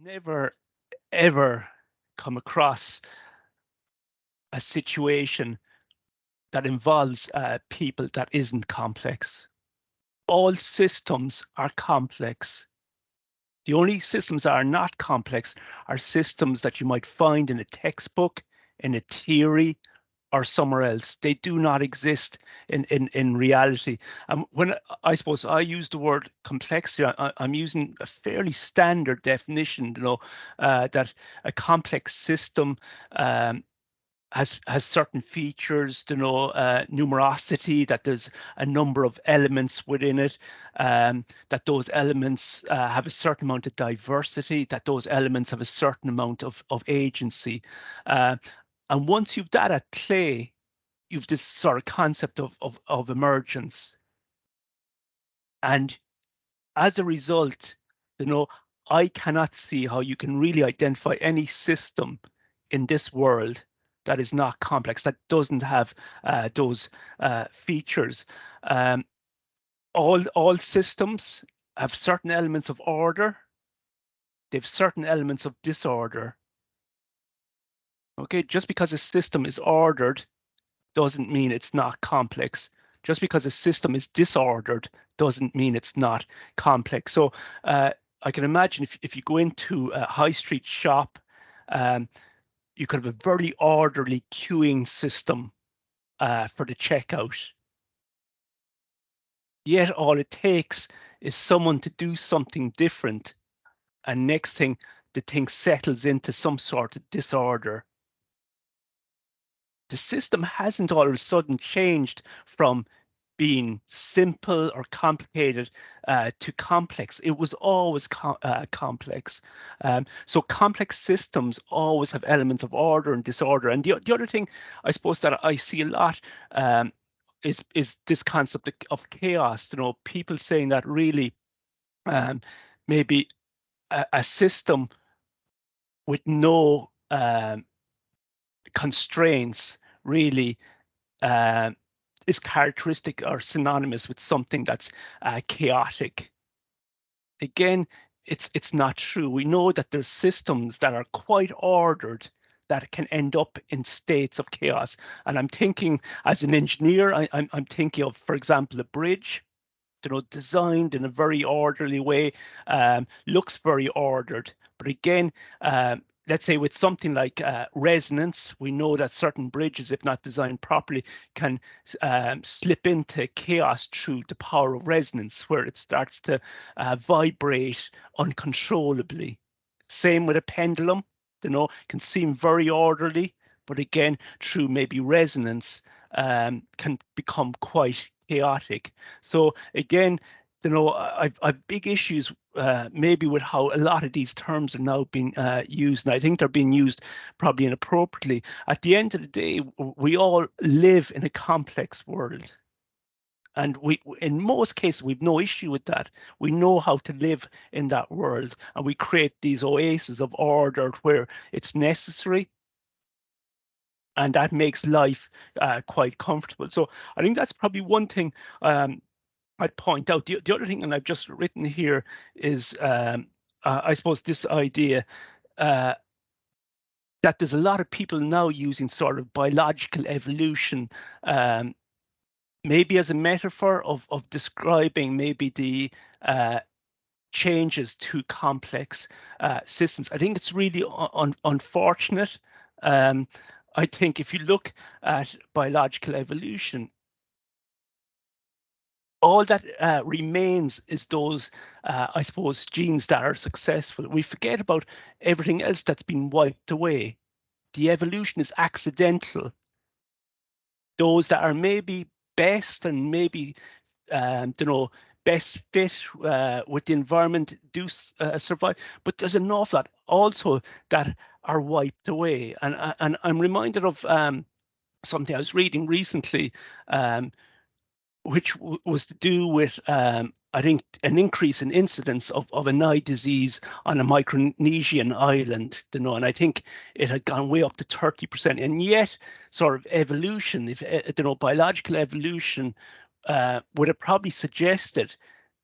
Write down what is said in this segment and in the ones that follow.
never ever come across a situation that involves people that isn't complex. All systems are complex. The only systems that are not complex are systems that you might find in a textbook, in a theory, or somewhere else. They do not exist in reality. When I suppose I use the word complexity, I'm using a fairly standard definition, that a complex system has certain features, numerosity, that there's a number of elements within it, that those elements have a certain amount of diversity, that those elements have a certain amount of agency. And once you've that at play, you've this sort of concept of emergence. And as a result, I cannot see how you can really identify any system in this world that is not complex, that doesn't have those features. All systems have certain elements of order. They have certain elements of disorder. Okay, just because a system is ordered doesn't mean it's not complex. Just because a system is disordered doesn't mean it's not complex. So I can imagine if you go into a high street shop, you could have a very orderly queuing system for the checkout. Yet all it takes is someone to do something different, and next thing, the thing settles into some sort of disorder. The system hasn't all of a sudden changed from being simple or complicated to complex. It was always complex. So complex systems always have elements of order and disorder. And the other thing, I suppose, that I see a lot is this concept of chaos. People saying that really maybe a system with no constraints really is characteristic or synonymous with something that's chaotic. Again, it's not true. We know that there's systems that are quite ordered that can end up in states of chaos. And I'm thinking, as an engineer, I'm thinking of, for example, a bridge, designed in a very orderly way, looks very ordered. But again, let's say with something like resonance, we know that certain bridges, if not designed properly, can slip into chaos through the power of resonance, where it starts to vibrate uncontrollably. Same with a pendulum, can seem very orderly, but again, through maybe resonance, can become quite chaotic. So again, I've big issues maybe with how a lot of these terms are now being used, and I think they're being used probably inappropriately. At the end of the day, we all live in a complex world. And in most cases, we've no issue with that. We know how to live in that world, and we create these oases of order where it's necessary, and that makes life quite comfortable. So I think that's probably one thing I'd point out. The other thing, and I've just written here, is I suppose this idea that there's a lot of people now using sort of biological evolution, maybe as a metaphor of describing maybe the changes to complex systems. I think it's really unfortunate. I think if you look at biological evolution, all that remains is those, I suppose, genes that are successful. We forget about everything else that's been wiped away. The evolution is accidental. Those that are maybe best and maybe, best fit with the environment do survive, but there's an awful lot also that are wiped away. And I'm reminded of something I was reading recently, which was to do with, I think, an increase in incidence of an eye disease on a Micronesian island, and I think it had gone way up to 30%. And yet, sort of evolution, if biological evolution would have probably suggested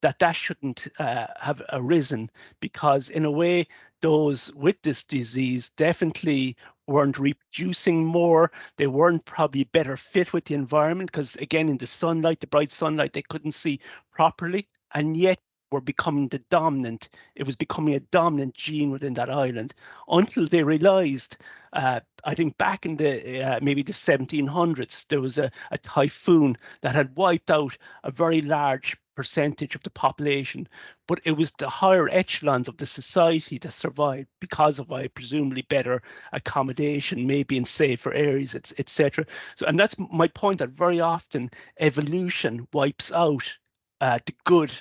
that shouldn't have arisen, because in a way, those with this disease definitely weren't reproducing more. They weren't probably better fit with the environment because, again, in the sunlight, the bright sunlight, they couldn't see properly, and yet were becoming the dominant. It was becoming a dominant gene within that island until they realized, I think back in the maybe the 1700s, there was a typhoon that had wiped out a very large percentage of the population, but it was the higher echelons of the society that survived because of, I presumably, better accommodation, maybe in safer areas, etc. So, and that's my point, that very often evolution wipes out the good,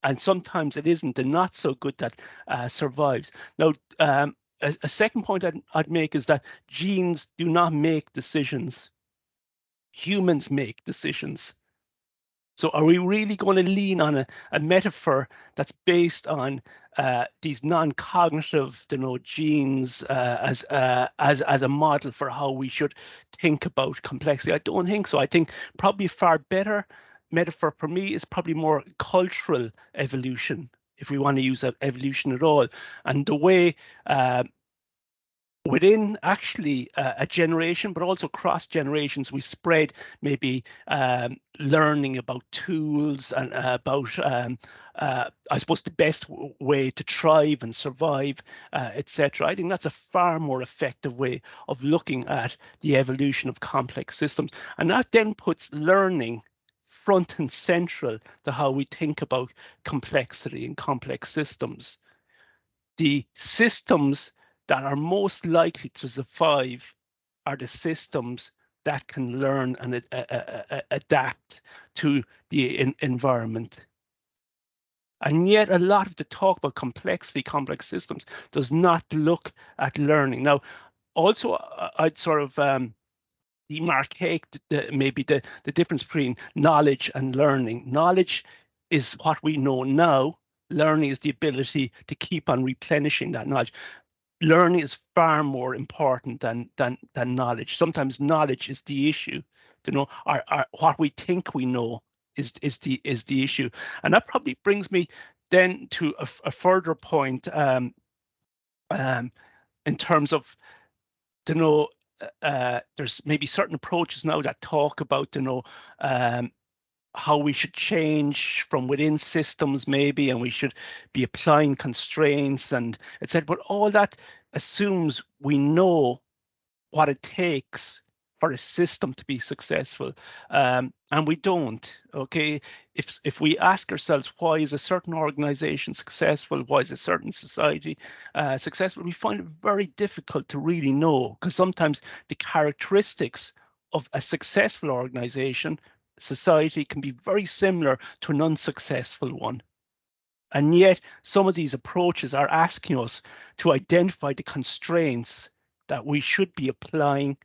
and sometimes it isn't the not so good that survives. Now, a second point I'd make is that genes do not make decisions. Humans make decisions. So are we really going to lean on a metaphor that's based on these non-cognitive, genes as a model for how we should think about complexity? I don't think so. I think probably a far better metaphor for me is probably more cultural evolution, if we want to use evolution at all, and the way within actually a generation, but also cross generations, we spread maybe learning about tools and about, I suppose, the best way to thrive and survive, etc. I think that's a far more effective way of looking at the evolution of complex systems. And that then puts learning front and central to how we think about complexity and complex systems. The systems that are most likely to survive are the systems that can learn and adapt to the environment. And yet a lot of the talk about complexity, complex systems, does not look at learning. Now, also, I'd sort of demarcate maybe the difference between knowledge and learning. Knowledge is what we know now. Learning is the ability to keep on replenishing that knowledge. Learning is far more important than knowledge. Sometimes knowledge is the issue. What we think we know is the issue. And that probably brings me then to a further point in terms of there's maybe certain approaches now that talk about how we should change from within systems, maybe, and we should be applying constraints and etc. But all that assumes we know what it takes for a system to be successful, and we don't. Okay, if we ask ourselves, why is a certain organization successful, why is a certain society successful, we find it very difficult to really know, because sometimes the characteristics of a successful organization, society, can be very similar to an unsuccessful one. And yet some of these approaches are asking us to identify the constraints that we should be applying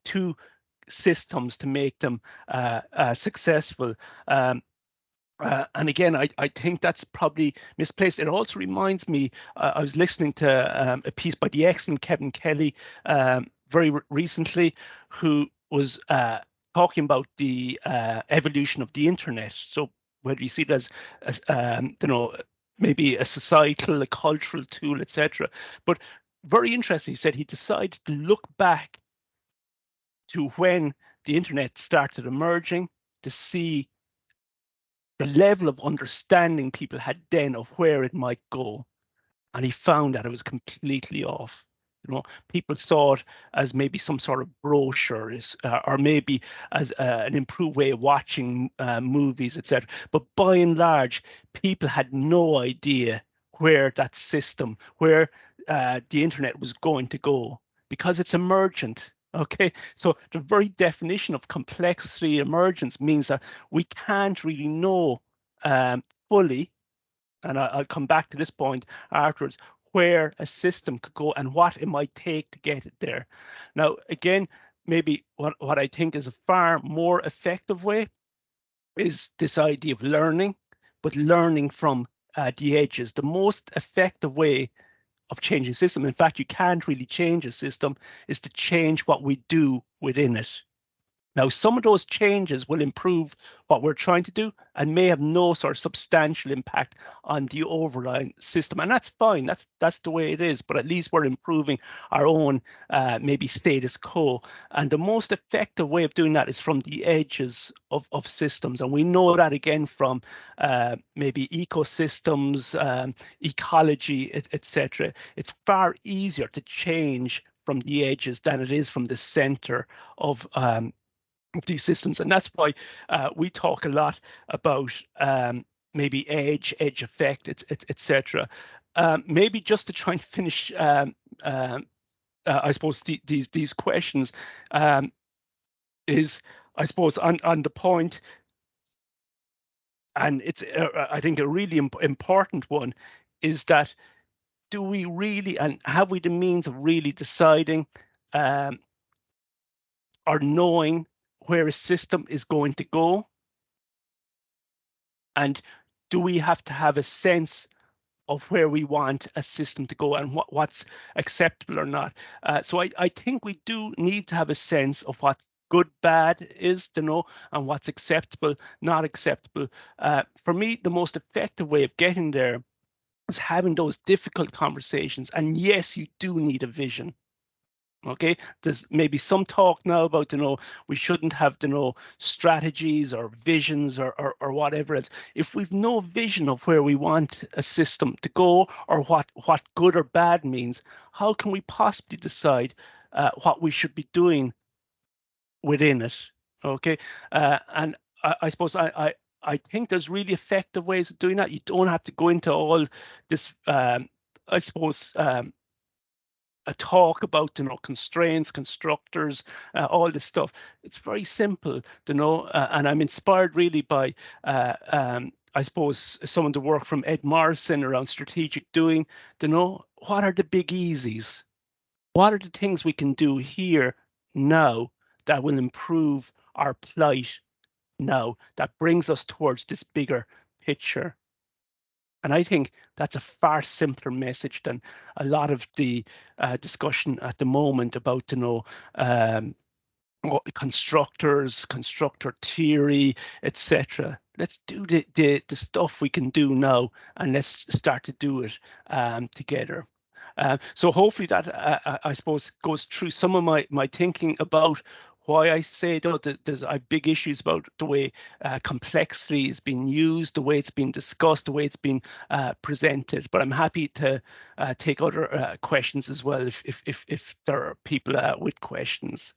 to systems to make them successful. And again, I think that's probably misplaced. It also reminds me, I was listening to a piece by the excellent Kevin Kelly very recently, who was talking about the evolution of the internet. So whether you see it as maybe a societal, a cultural tool, etc. But very interesting, he said he decided to look back to when the internet started emerging to see the level of understanding people had then of where it might go. And he found that it was completely off. People saw it as maybe some sort of brochure, or maybe as an improved way of watching movies, etc. But by and large, people had no idea where that system, where the internet was going to go, because it's emergent. Okay, so the very definition of complexity emergence means that we can't really know fully, and I'll come back to this point afterwards, where a system could go and what it might take to get it there. Now, again, maybe what I think is a far more effective way is this idea of learning, but learning from the edges. The most effective way of changing system, in fact, you can't really change a system, is to change what we do within it. Now, some of those changes will improve what we're trying to do and may have no sort of substantial impact on the overall system. And that's fine. That's the way it is. But at least we're improving our own maybe status quo. And the most effective way of doing that is from the edges of systems. And we know that again from maybe ecosystems, ecology, etc. It's far easier to change from the edges than it is from the center of these systems. And that's why we talk a lot about maybe edge effect, etc. Maybe just to try and finish, I suppose, these questions is, I suppose, on the point, and it's, I think, a really important one, is that do we really, and have we the means of really deciding or knowing where a system is going to go? And do we have to have a sense of where we want a system to go and what's acceptable or not? So I think we do need to have a sense of what good, bad is, to know, and what's acceptable, not acceptable. For me, the most effective way of getting there is having those difficult conversations. And yes, you do need a vision. Okay, there's maybe some talk now about, we shouldn't have, strategies or visions or whatever else. If we've no vision of where we want a system to go or what good or bad means, how can we possibly decide what we should be doing within it? Okay, and I suppose I think there's really effective ways of doing that. You don't have to go into all this, I suppose, a talk about, constraints, constructors, all this stuff. It's very simple, and I'm inspired really by, I suppose, some of the work from Ed Morrison around strategic doing. What are the big easies? What are the things we can do here now that will improve our plight now, that brings us towards this bigger picture? And I think that's a far simpler message than a lot of the discussion at the moment about, constructors, constructor theory, etc. Let's do the stuff we can do now, and let's start to do it together. So hopefully that, I suppose, goes through some of my thinking about why I say, though, that I have big issues about the way complexity is being used, the way it's been discussed, the way it's been presented. But I'm happy to take other questions as well if there are people with questions.